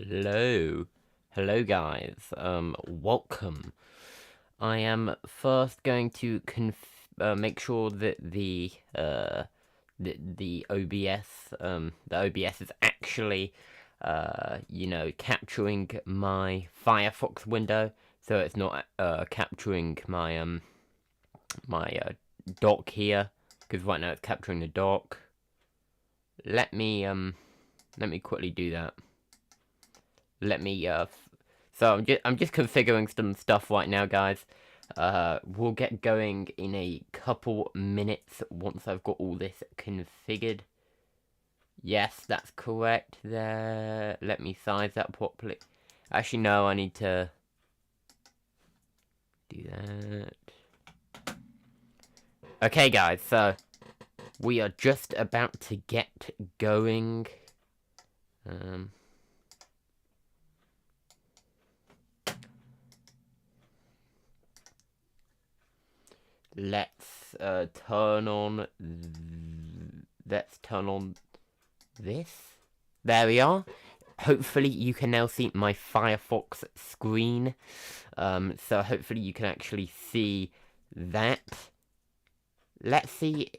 Hello guys, welcome. I am first going to make sure that the OBS is actually, capturing my Firefox window, so it's not, capturing my, dock here, because right now it's capturing the dock. Let me quickly do that. So I'm just configuring some stuff right now, guys. We'll get going in a couple minutes once I've got all this configured. Yes, that's correct there. Let me size that properly. Actually, no, I need to do that. Okay, guys, so we are just about to get going. Let's turn on this. There we are. Hopefully you can now see my Firefox screen. So hopefully you can actually see that. Let's see.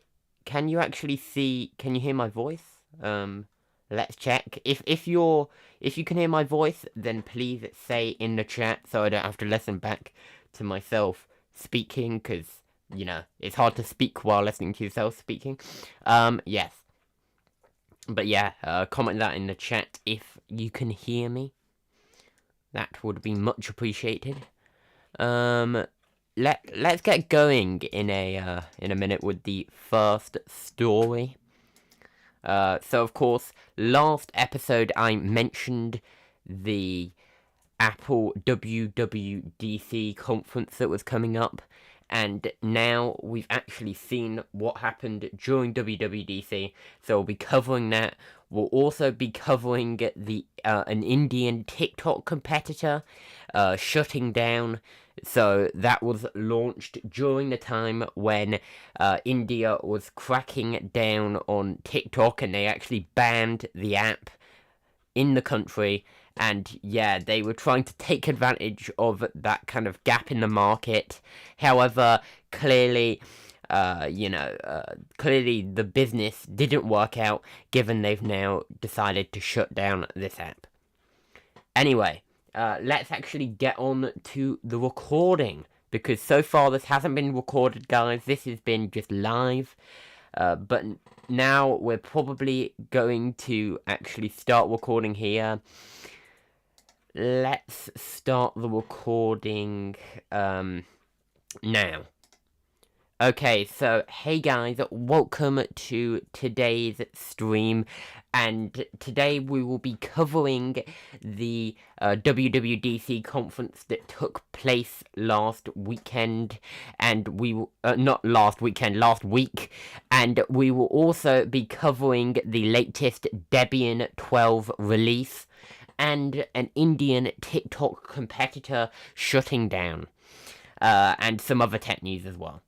Can you actually see? Can you hear my voice? Let's check. If you can hear my voice, then please say in the chat so I don't have to listen back to myself speaking, because you know, it's hard to speak while listening to yourself speaking. Yes. But yeah, comment that in the chat if you can hear me. That would be much appreciated. Let's get going in a minute with the first story. So of course, last episode I mentioned the Apple WWDC conference that was coming up. And now we've actually seen what happened during WWDC, so we'll be covering that. We'll also be covering the an Indian TikTok competitor shutting down. So that was launched during the time when India was cracking down on TikTok, and they actually banned the app in the country. And yeah, they were trying to take advantage of that kind of gap in the market. However, clearly, clearly the business didn't work out, given they've now decided to shut down this app. Anyway, let's actually get on to the recording, because so far this hasn't been recorded, guys. This has been just live. But now we're probably going to actually start recording here. Let's start the recording now. Okay, so hey guys, welcome to today's stream, and today we will be covering the WWDC conference that took place last weekend, and we will, last week, and we will also be covering the latest Debian 12 release, and an Indian TikTok competitor shutting down, and some other tech news as well.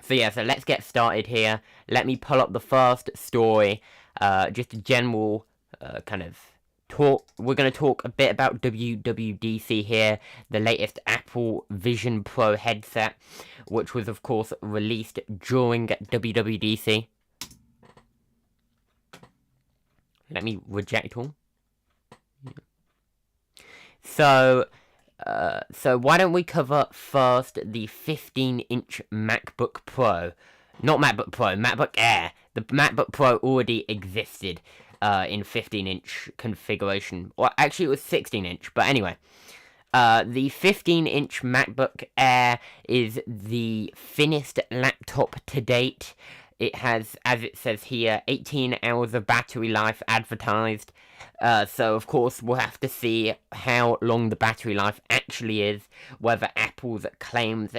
So yeah, so let's get started here. Let me pull up the first story, just a general kind of talk. We're going to talk a bit about WWDC here, the latest Apple Vision Pro headset, which was of course released during WWDC. Let me reject all. So why don't we cover first the 15-inch MacBook Pro. Not MacBook Pro, MacBook Air. The MacBook Pro already existed in 15-inch configuration. Well, actually it was 16-inch, but anyway. The 15-inch MacBook Air is the thinnest laptop to date. It has, as it says here, 18 hours of battery life advertised. So, of course, we'll have to see how long the battery life actually is, whether Apple's claims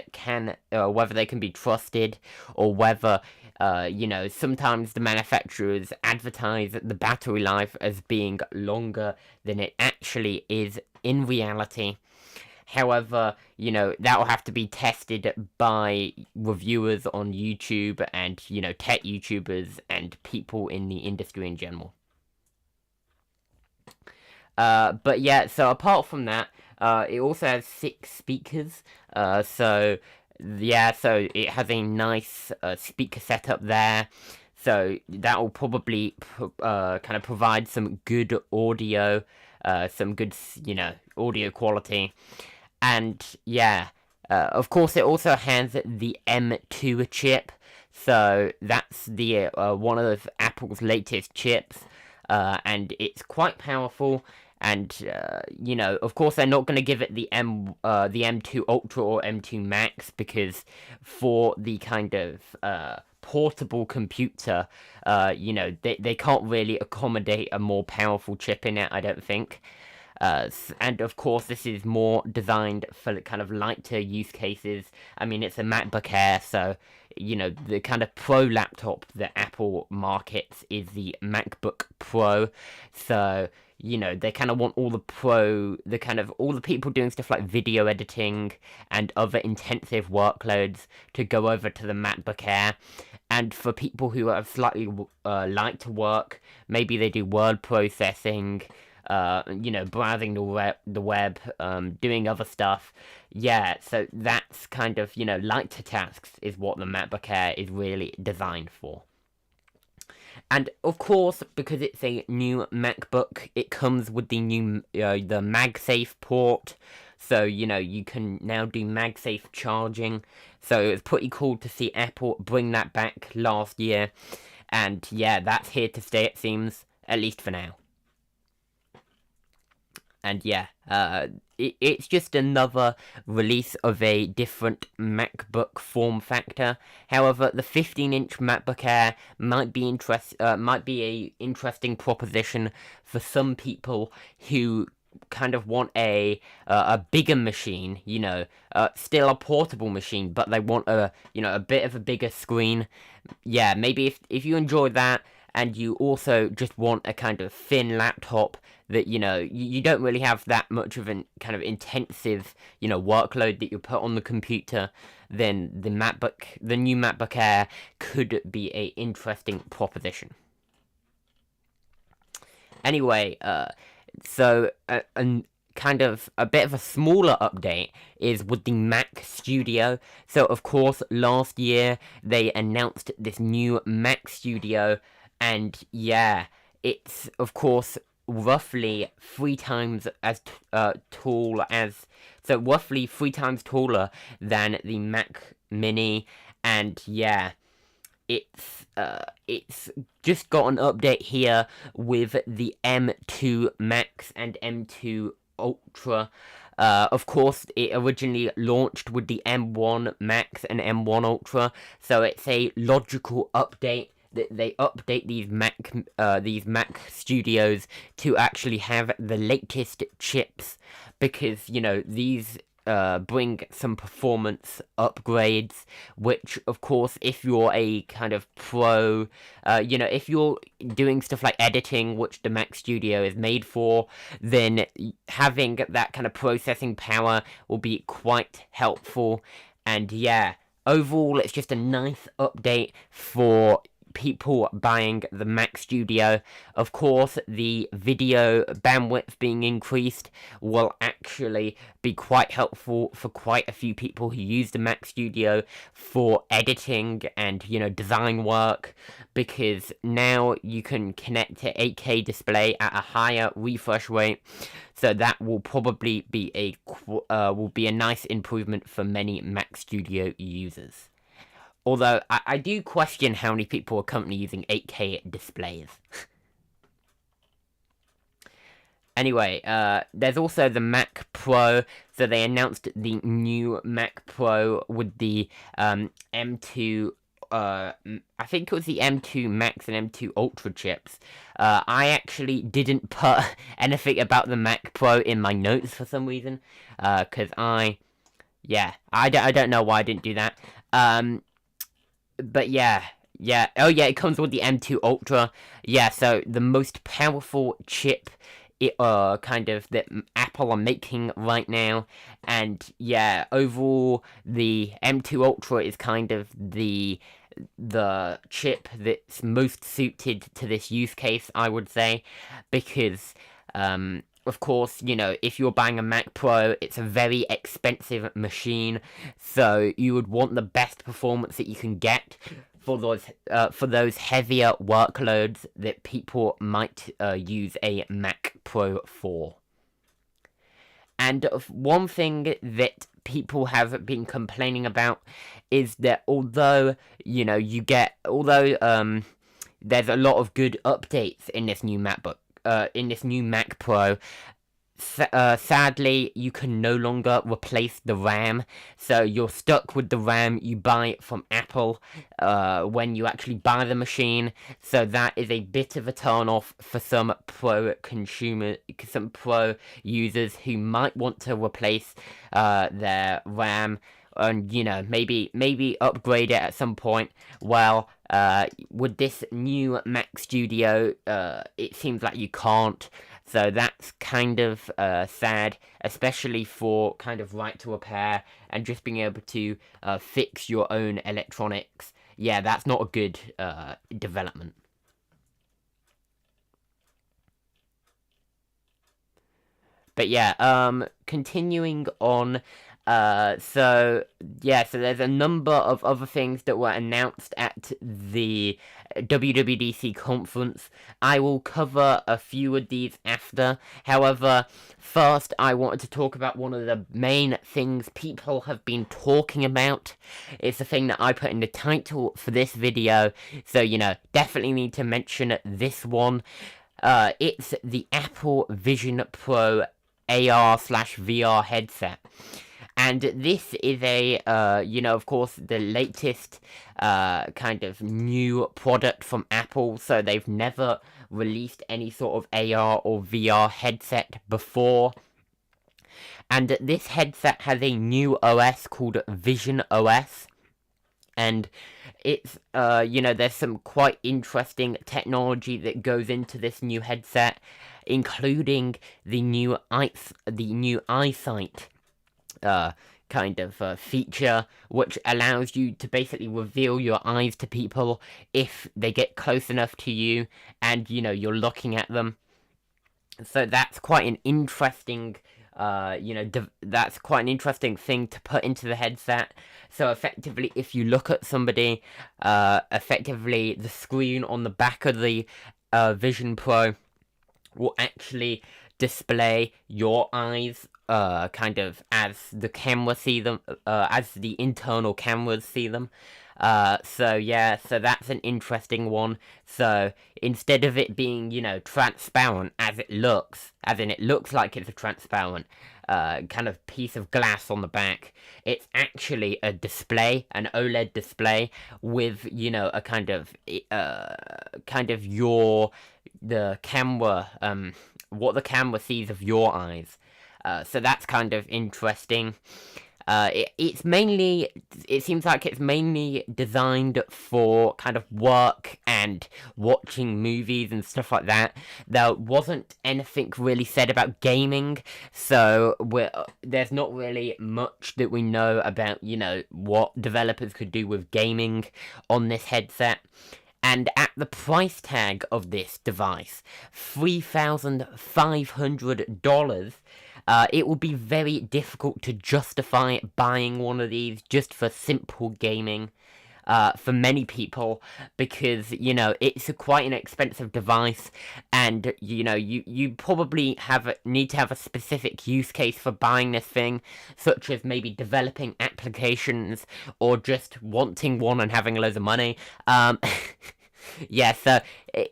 whether they can be trusted, or whether, sometimes the manufacturers advertise the battery life as being longer than it actually is in reality. However, that will have to be tested by reviewers on YouTube and, tech YouTubers and people in the industry in general. But yeah, so apart from that, it also has 6 speakers. So yeah, so it has a nice speaker setup there. So that will probably kind of provide some good audio, some good, audio quality. And yeah, of course, it also has the M2 chip. So that's the one of Apple's latest chips, and it's quite powerful. And of course, they're not going to give it the M2 Ultra or M2 Max, because for the kind of portable computer, they can't really accommodate a more powerful chip in it, I don't think. And of course, this is more designed for kind of lighter use cases. I mean, it's a MacBook Air, so the kind of pro laptop that Apple markets is the MacBook Pro. So they kind of want all all the people doing stuff like video editing and other intensive workloads to go over to the MacBook Air. And for people who are slightly light to work, maybe they do word processing, browsing the web, doing other stuff. Yeah, so that's kind of, lighter tasks is what the MacBook Air is really designed for. And of course, because it's a new MacBook, it comes with the new, the MagSafe port. So, you can now do MagSafe charging. So it's pretty cool to see Apple bring that back last year. And yeah, that's here to stay, it seems, at least for now. And yeah, it's just another release of a different MacBook form factor. However, the 15-inch MacBook Air might be a interesting proposition for some people who kind of want a bigger machine, still a portable machine, but they want a bit of a bigger screen. Yeah, maybe if you enjoy that, and you also just want a kind of thin laptop that, you don't really have that much of an kind of intensive, workload that you put on the computer, then the new MacBook Air could be a interesting proposition. Anyway, so kind of a bit of a smaller update is with the Mac Studio. So of course, last year they announced this new Mac Studio, and yeah, it's of course roughly 3 times as roughly 3 times taller than the Mac Mini. And yeah, it's just got an update here with the M2 Max and M2 Ultra. Of course, it originally launched with the M1 Max and M1 Ultra, so it's a logical update that they update these Mac Studios to actually have the latest chips, because these bring some performance upgrades, which of course, if you're a kind of pro, if you're doing stuff like editing, which the Mac Studio is made for, then having that kind of processing power will be quite helpful. And yeah, overall, it's just a nice update for people buying the Mac Studio. Of course, the video bandwidth being increased will actually be quite helpful for quite a few people who use the Mac Studio for editing and, design work, because now you can connect to 8K display at a higher refresh rate. So that will probably be a nice improvement for many Mac Studio users. Although, I do question how many people are currently using 8K displays. Anyway, there's also the Mac Pro. So they announced the new Mac Pro with the M2, I think it was the M2 Max and M2 Ultra chips. I actually didn't put anything about the Mac Pro in my notes for some reason. Because I don't know why I didn't do that. But yeah, oh yeah, it comes with the M2 Ultra. Yeah, so the most powerful chip that Apple are making right now. And yeah, overall, the M2 Ultra is kind of the chip that's most suited to this use case, I would say, because of course, you know, if you're buying a Mac Pro, it's a very expensive machine, so you would want the best performance that you can get for those heavier workloads that people might use a Mac Pro for. And one thing that people have been complaining about is that although, you know, there's a lot of good updates in this new in this new Mac Pro, sadly, you can no longer replace the RAM, so you're stuck with the RAM you buy from Apple when you actually buy the machine, so that is a bit of a turn-off for some pro users who might want to replace their RAM, and, you know, maybe upgrade it at some point. Well, with this new Mac Studio, it seems like you can't. So that's kind of sad, especially for kind of right to repair and just being able to fix your own electronics. Yeah, that's not a good development. But yeah, continuing on, so there's a number of other things that were announced at the WWDC conference. I will cover a few of these after. However, first I wanted to talk about one of the main things people have been talking about. It's the thing that I put in the title for this video, so, you know, definitely need to mention this one. It's the Apple Vision Pro AR/VR headset. And this is you know, of course, the latest kind of new product from Apple. So they've never released any sort of AR or VR headset before. And this headset has a new OS called Vision OS. And it's, you know, there's some quite interesting technology that goes into this new headset, including the new eyesight kind of feature, which allows you to basically reveal your eyes to people if they get close enough to you and, you know, you're looking at them. So that's quite an interesting, you know, that's quite an interesting thing to put into the headset. So effectively, if you look at somebody, effectively the screen on the back of the Vision Pro will actually display your eyes, kind of as the camera see them, as the internal cameras see them. So yeah, so that's an interesting one. So instead of it being, you know, transparent as it looks, as in it looks like it's a transparent kind of piece of glass on the back, it's actually a display, an OLED display with, you know, a kind of the camera, what the camera sees of your eyes. So that's kind of interesting. It seems like it's mainly designed for kind of work and watching movies and stuff like that. There wasn't anything really said about gaming, so there's not really much that we know about, you know, what developers could do with gaming on this headset. And at the price tag of this device, $3,500, it will be very difficult to justify buying one of these just for simple gaming for many people, because, you know, it's quite an expensive device, and, you know, you probably need to have a specific use case for buying this thing, such as maybe developing applications or just wanting one and having loads of money. Yeah, so,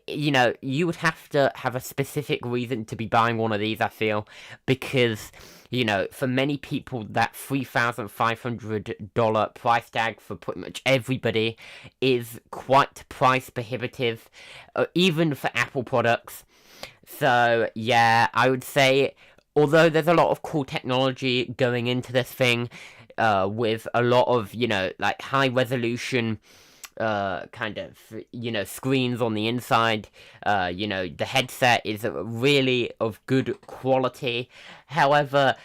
you know, you would have to have a specific reason to be buying one of these, I feel, because, you know, for many people, that $3,500 price tag for pretty much everybody is quite price prohibitive, even for Apple products. So, yeah, I would say, although there's a lot of cool technology going into this thing, with a lot of, you know, like, high-resolution kind of, you know, screens on the inside. You know, the headset is really of good quality. However,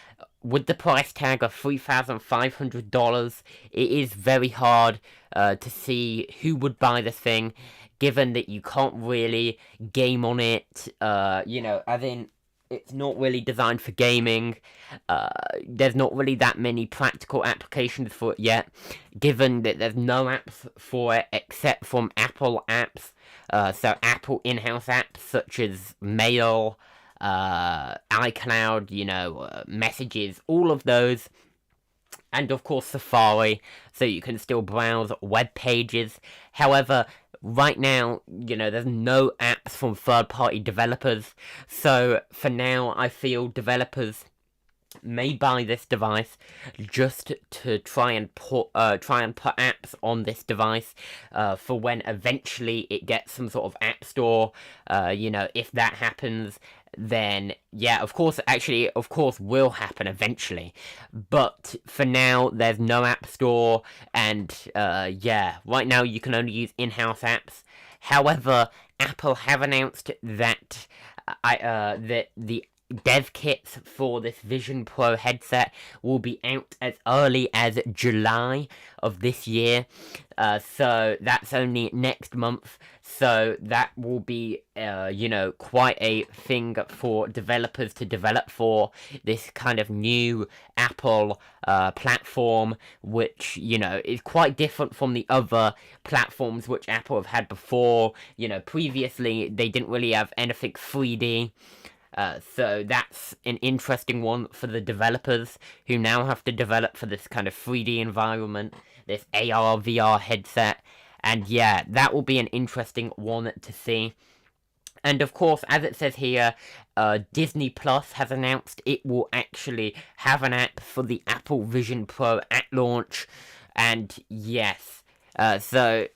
with the price tag of $3,500, it is very hard to see who would buy this thing, given that you can't really game on it, you know, as in, It's not really designed for gaming. There's not really that many practical applications for it yet, given that there's no apps for it except from Apple apps. So Apple in-house apps such as Mail, iCloud, messages, all of those. And of course Safari, so you can still browse web pages. However, right now, there's no apps from third-party developers. So for now, I feel developers may buy this device just to try and put apps on this device for when eventually it gets some sort of app store. If that happens, then yeah, of course will happen eventually. But for now, there's no app store, and right now you can only use in-house apps. However, Apple have announced that that the dev kits for this Vision Pro headset will be out as early as July of this year. So that's only next month. So that will be, quite a thing for developers to develop for, this kind of new Apple platform, which, is quite different from the other platforms which Apple have had before. Previously they didn't really have anything 3D. So that's an interesting one for the developers who now have to develop for this kind of 3D environment, this AR, VR headset. And yeah, that will be an interesting one to see. And of course, as it says here, Disney Plus has announced it will actually have an app for the Apple Vision Pro at launch. And yes, so,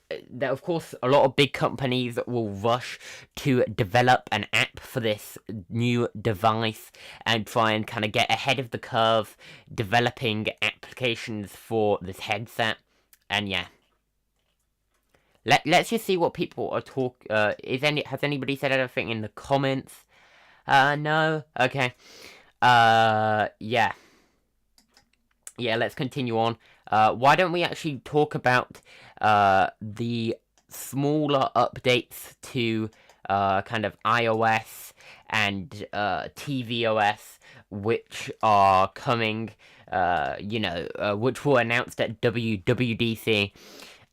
of course, a lot of big companies will rush to develop an app for this new device and try and kind of get ahead of the curve, developing applications for this headset. And yeah. Let's just see what people are has anybody said anything in the comments? No? Okay. Yeah. Yeah, let's continue on. Why don't we actually talk about the smaller updates to kind of iOS and tvOS, which are coming, which were announced at WWDC,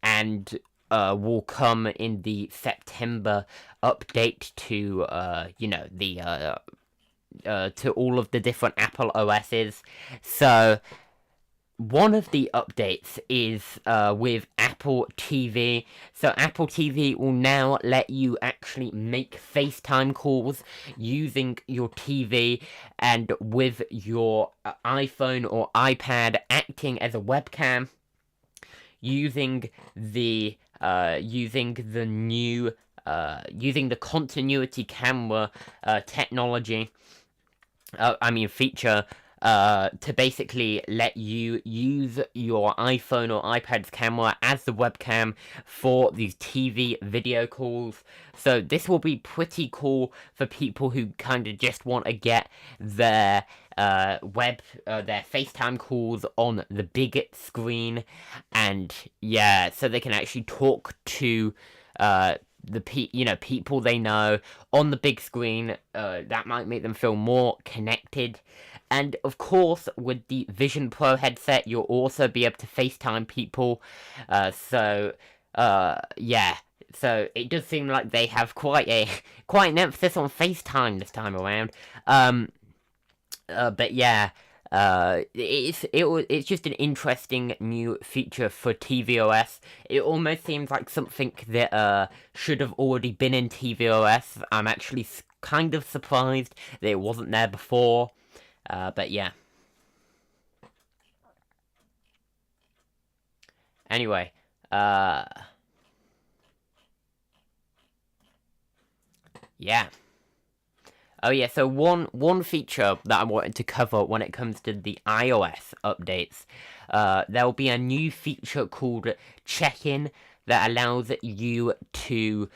and will come in the September update to, to all of the different Apple OSs. So, one of the updates is with Apple TV. So Apple TV will now let you actually make FaceTime calls using your TV and with your iPhone or iPad acting as a webcam, using the new using the continuity camera technology. Feature. To basically let you use your iPhone or iPad's camera as the webcam for these TV video calls. So this will be pretty cool for people who kind of just want to get their their FaceTime calls on the big screen, and yeah, so they can actually talk to people they know on the big screen. That might make them feel more connected. And of course, with the Vision Pro headset, you'll also be able to FaceTime people. So it does seem like they have quite an emphasis on FaceTime this time around. But yeah, it's just an interesting new feature for tvOS. It almost seems like something that should have already been in tvOS. I'm actually kind of surprised that it wasn't there before. But yeah. Anyway, yeah. Oh yeah, so one feature that I wanted to cover when it comes to the iOS updates, there'll be a new feature called Check-in that allows you to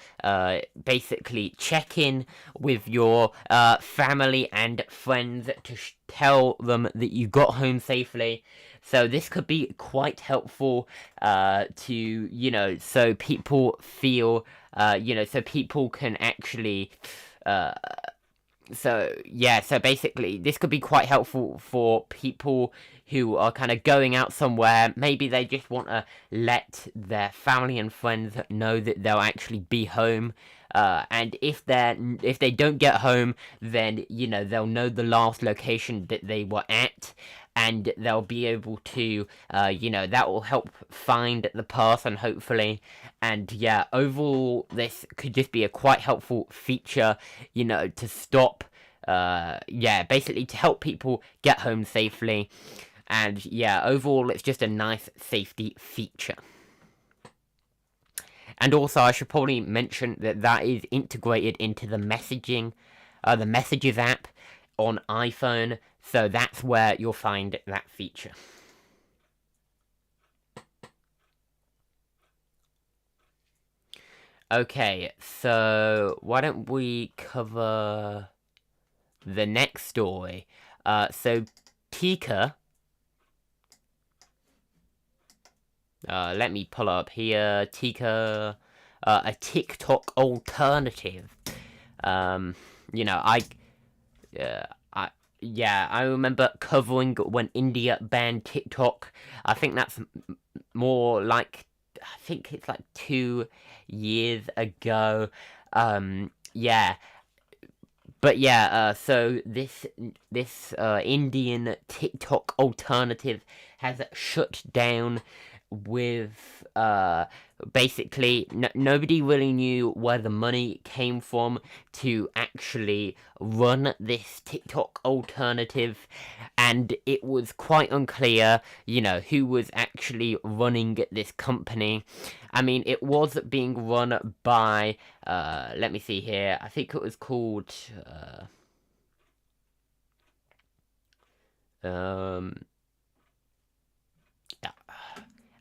basically check in with your family and friends to tell them that you got home safely. So this could be quite helpful to, so people feel, so people can actually so basically this could be quite helpful for people who are kind of going out somewhere. Maybe they just want to let their family and friends know that they'll actually be home. And if they don't get home, then they'll know the last location that they were at, and they'll be able to that will help find the person, hopefully. And yeah, overall this could just be a quite helpful feature, to stop basically to help people get home safely. And yeah, overall it's just a nice safety feature. And also, I should probably mention that is integrated into the the Messages app on iPhone, so that's where you'll find that feature. Okay, so why don't we cover the next story? So Tika, let me pull up here. Tika, a TikTok alternative. I remember covering when India banned TikTok. I think that's more like, I think it's like 2 years ago. So this Indian TikTok alternative has shut down with basically nobody really knew where the money came from to actually run this TikTok alternative, and it was quite unclear, who was actually running this company. I mean, it was being run by, let me see here, I think it was called,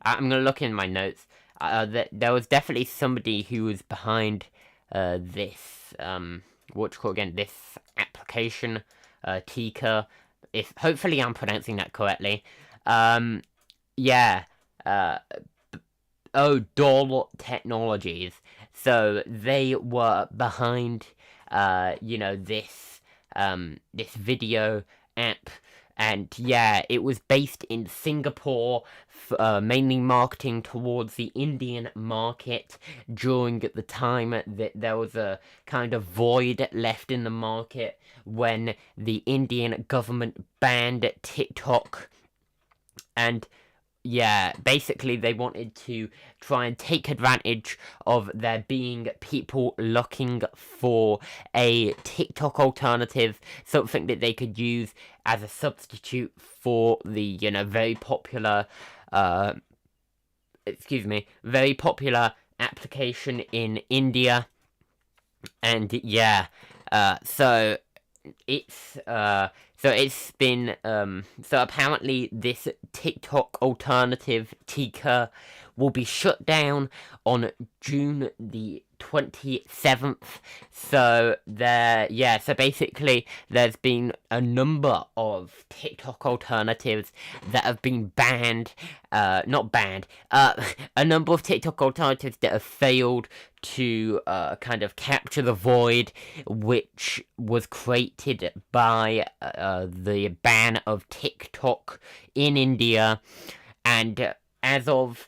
I'm gonna look in my notes. There was definitely somebody who was behind this, this application, Tika. If hopefully I'm pronouncing that correctly. Doll Technologies. So they were behind, this video app. And yeah, it was based in Singapore, mainly marketing towards the Indian market during the time that there was a kind of void left in the market when the Indian government banned TikTok. And yeah, basically they wanted to try and take advantage of there being people looking for a TikTok alternative, something that they could use as a substitute for the, very popular, very popular application in India. And yeah, so it's been, so apparently this TikTok alternative, Tika, will be shut down on June the 27th. So so basically there's been a number of TikTok alternatives that have been banned, a number of TikTok alternatives that have failed to kind of capture the void which was created by the ban of TikTok in India. And as of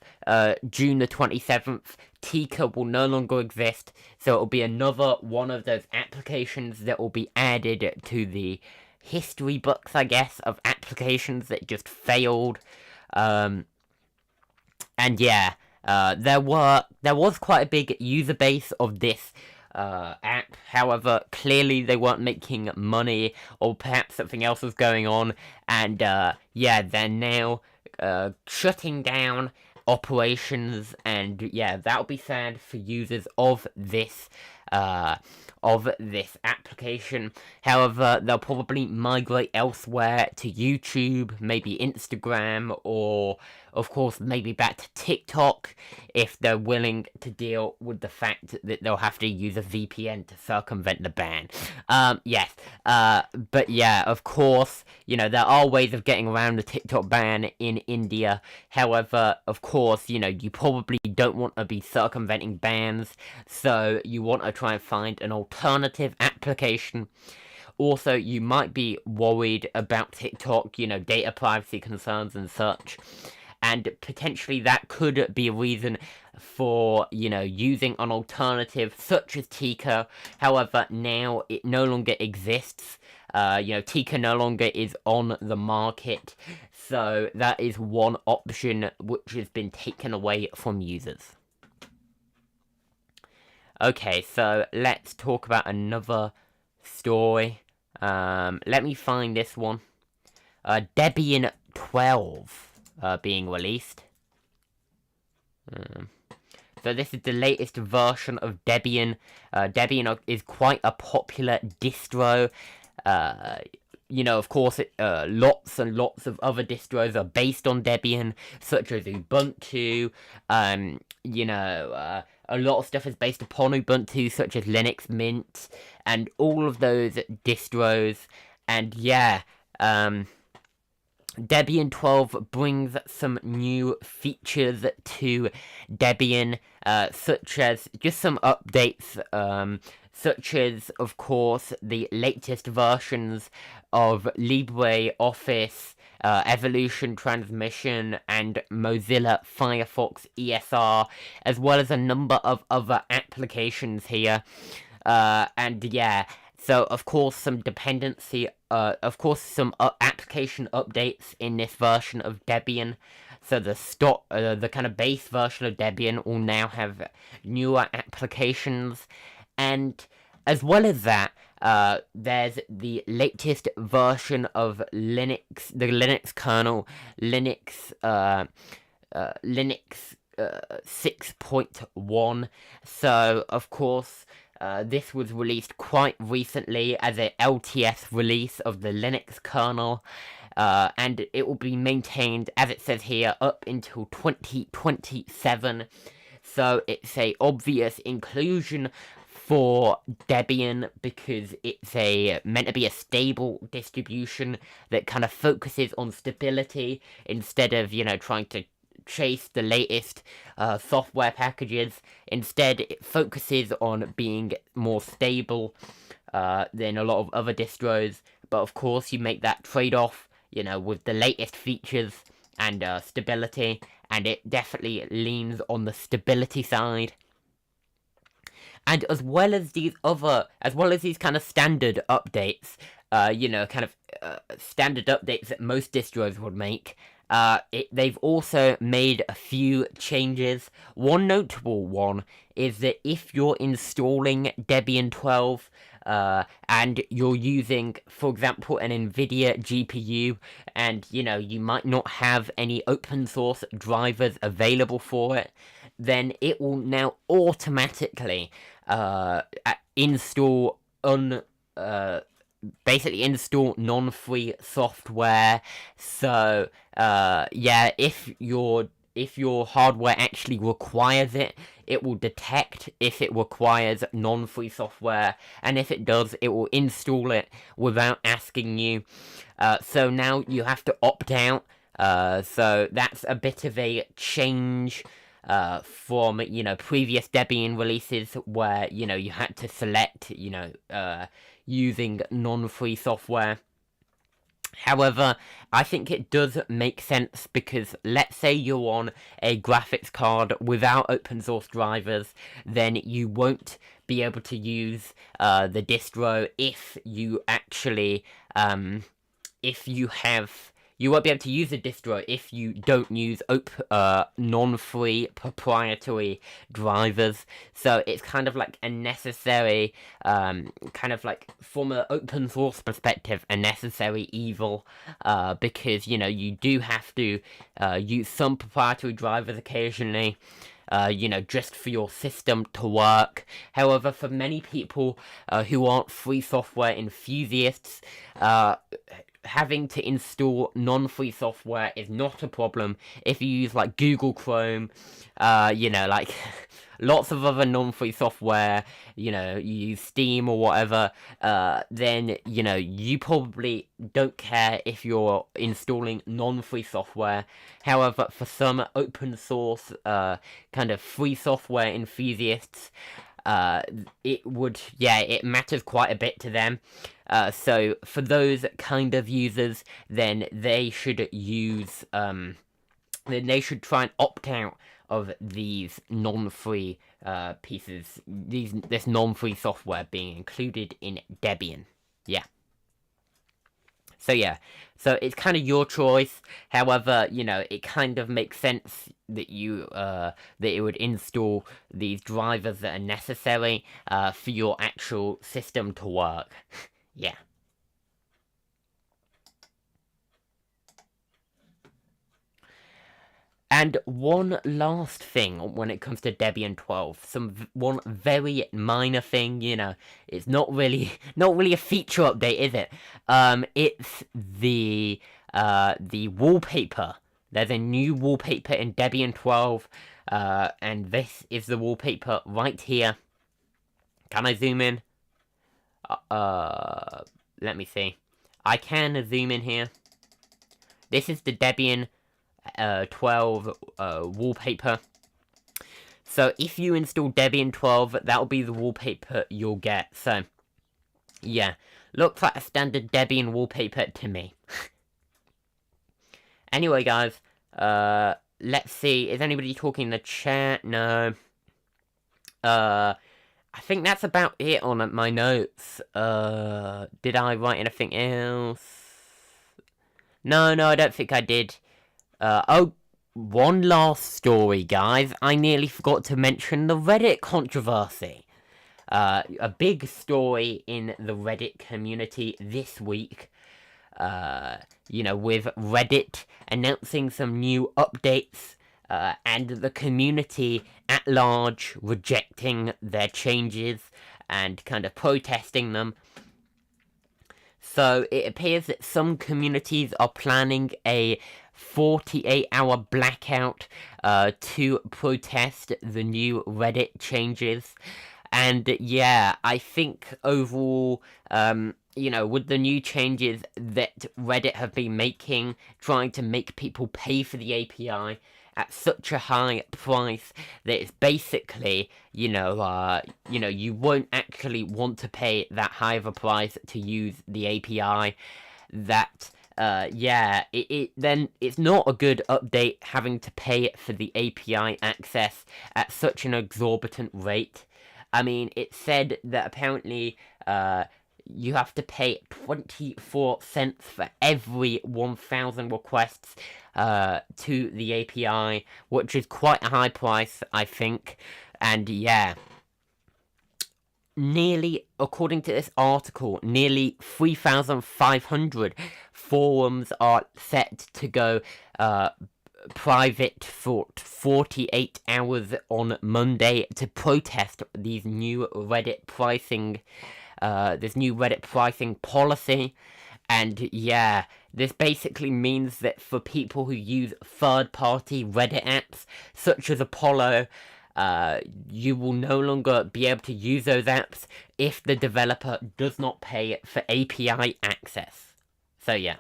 June the 27th, Tika will no longer exist, so it'll be another one of those applications that will be added to the history books, I guess, of applications that just failed. And yeah, there was quite a big user base of this app. However, clearly they weren't making money, or perhaps something else was going on, and they're now shutting down operations, and yeah, that'll be sad for users of this application. However, they'll probably migrate elsewhere to YouTube, maybe Instagram, or of course maybe back to TikTok if they're willing to deal with the fact that they'll have to use a VPN to circumvent the ban. But yeah, of course, there are ways of getting around the TikTok ban in India. However, of course, you probably don't want to be circumventing bans, so you want to try and find an alternative application. Also, you might be worried about TikTok, data privacy concerns and such. And potentially that could be a reason for, using an alternative such as Tika. However, now it no longer exists. Tika no longer is on the market. So that is one option which has been taken away from users. Okay, so let's talk about another story. Let me find this one. Debian 12 being released. So this is the latest version of Debian. Debian is quite a popular distro. Of course, lots and lots of other distros are based on Debian, such as Ubuntu. A lot of stuff is based upon Ubuntu, such as Linux Mint, and all of those distros. And yeah, Debian 12 brings some new features to Debian, such as just some updates, such as, of course, the latest versions of LibreOffice, Evolution Transmission, and Mozilla Firefox ESR, as well as a number of other applications here. And yeah, so of course some dependency, some application updates in this version of Debian. So the kind of base version of Debian will now have newer applications, and as well as that, there's the latest version of Linux, the Linux kernel, Linux 6.1. So of course, this was released quite recently as a LTS release of the Linux kernel, and it will be maintained, as it says here, up until 2027. So it's a obvious inclusion for Debian because it's meant to be a stable distribution that kind of focuses on stability instead of, trying to chase the latest software packages. Instead, it focuses on being more stable than a lot of other distros. But of course, you make that trade-off, with the latest features and stability, and it definitely leans on the stability side. And as well as these kind of standard updates, standard updates that most distros would make, they've also made a few changes. One notable one is that if you're installing Debian 12, and you're using, for example, an NVIDIA GPU, and, you might not have any open source drivers available for it, then it will now automatically install install non-free software. So if your hardware actually requires it, it will detect if it requires non-free software, and if it does, it will install it without asking you. So now you have to opt out. So that's a bit of a change from, previous Debian releases where, you had to select, using non-free software. However, I think it does make sense because let's say you're on a graphics card without open source drivers, then you won't be able to use the distro if you actually, you won't be able to use the distro if you don't use non-free proprietary drivers. So it's kind of like a necessary, from an open source perspective, a necessary evil, because, you do have to use some proprietary drivers occasionally, just for your system to work. However, for many people who aren't free software enthusiasts, having to install non-free software is not a problem if you use like Google Chrome, lots of other non-free software, you use Steam or whatever, then, you probably don't care if you're installing non-free software. However, for some open source, kind of free software enthusiasts, it matters quite a bit to them. So for those kind of users, then they should use, then they should try and opt out of these non-free pieces, this non-free software being included in Debian. Yeah. So yeah, so it's kind of your choice. However, it kind of makes sense that that it would install these drivers that are necessary for your actual system to work. Yeah. And one last thing when it comes to Debian 12, one very minor thing, it's not really a feature update, is it? It's the wallpaper. There's a new wallpaper in Debian 12, and this is the wallpaper right here. Can I zoom in? Let me see. I can zoom in here. This is the Debian 12 wallpaper. So if you install Debian 12, that'll be the wallpaper you'll get. So yeah, looks like a standard Debian wallpaper to me. Anyway, guys, let's see. Is anybody talking in the chat? No. I think that's about it on my notes. Did I write anything else? No, I don't think I did. One last story, guys. I nearly forgot to mention the Reddit controversy. A big story in the Reddit community this week. With Reddit announcing some new updates, and the community at large rejecting their changes and kind of protesting them. So it appears that some communities are planning a 48-hour blackout to protest the new Reddit changes. And yeah, I think overall, with the new changes that Reddit have been making, trying to make people pay for the API at such a high price that it's basically, you won't actually want to pay that high of a price to use the API. That, then it's not a good update having to pay for the API access at such an exorbitant rate. I mean, it said that apparently, you have to pay 24 cents for every 1,000 requests to the API, which is quite a high price, I think. And yeah, according to this article, nearly 3,500 forums are set to go private for 48 hours on Monday to protest these new Reddit pricing policy. And yeah, this basically means that for people who use third-party Reddit apps, such as Apollo, you will no longer be able to use those apps if the developer does not pay for API access. So yeah.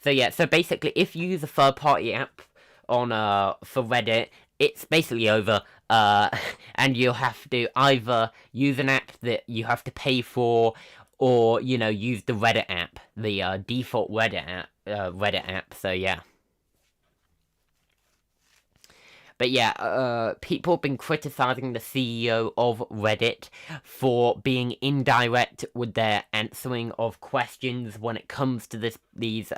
So basically, if you use a third-party app for Reddit, it's basically over. And you'll have to either use an app that you have to pay for, or use the Reddit app, the default Reddit app. So yeah. But yeah, people have been criticizing the CEO of Reddit for being indirect with their answering of questions when it comes to these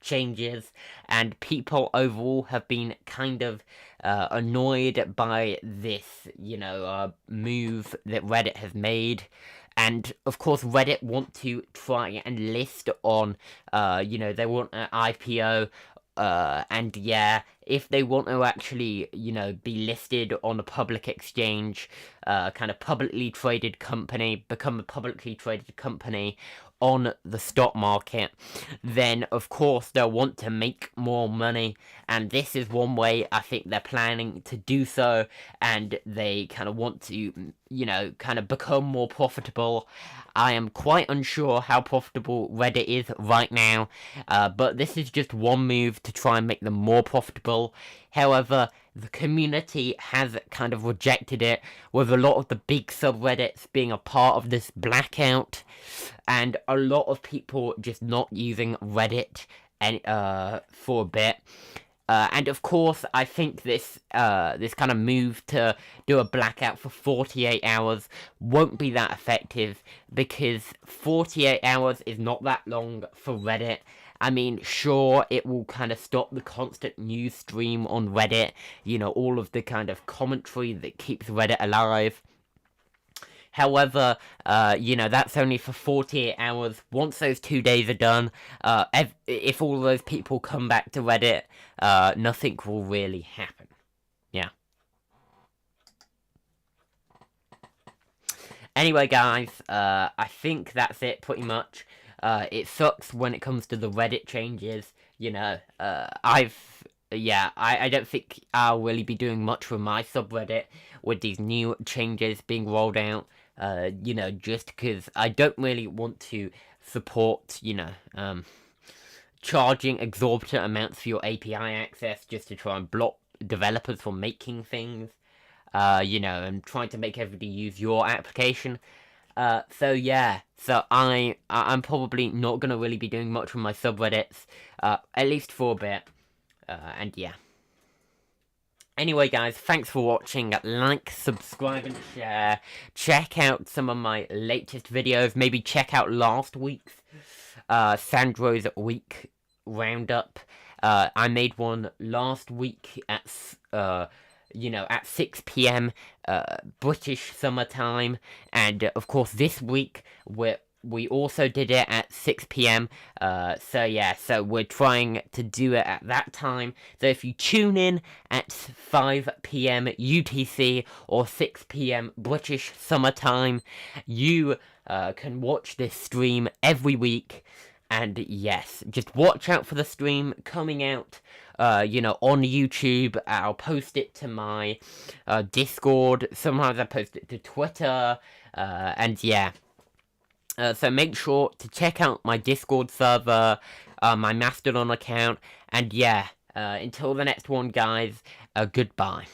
changes, and people overall have been kind of annoyed by this, move that Reddit has made. And, of course, Reddit want to try and list on, they want an IPO, and yeah, if they want to actually, be listed on a public exchange, kind of publicly traded company, become a publicly traded company on the stock market, then of course they'll want to make more money, and this is one way I think they're planning to do so, and they kind of want to, kind of become more profitable. I am quite unsure how profitable Reddit is right now, but this is just one move to try and make them more profitable. However, the community has kind of rejected it, with a lot of the big subreddits being a part of this blackout, and a lot of people just not using Reddit for a bit. And of course, I think this kind of move to do a blackout for 48 hours won't be that effective, because 48 hours is not that long for Reddit. I mean, sure, it will kind of stop the constant news stream on Reddit, you know, all of the kind of commentary that keeps Reddit alive. However, you know, that's only for 48 hours. Once those 2 days are done, if all those people come back to Reddit, nothing will really happen. Yeah. Anyway, guys, I think that's it, pretty much. It sucks when it comes to the Reddit changes. You know, I don't think I'll really be doing much for my subreddit with these new changes being rolled out. You know, just because I don't really want to support, you know, charging exorbitant amounts for your API access just to try and block developers from making things. You know, and trying to make everybody use your application. So yeah, so I'm probably not gonna really be doing much with my subreddits, at least for a bit. And yeah. Anyway, guys, thanks for watching. Like, subscribe, and share. Check out some of my latest videos. Maybe check out last week's Sandro's Week Roundup. I made one last week at you know, at 6 p.m. British summertime, and of course this week we also did it at 6 p.m. So yeah, so we're trying to do it at that time. So if you tune in at 5 p.m. UTC or 6 p.m. British summertime, you can watch this stream every week. And yes, just watch out for the stream coming out, you know, on YouTube. I'll post it to my Discord. Sometimes I post it to Twitter. And yeah. So make sure to check out my Discord server, my Mastodon account. And yeah, until the next one, guys, goodbye.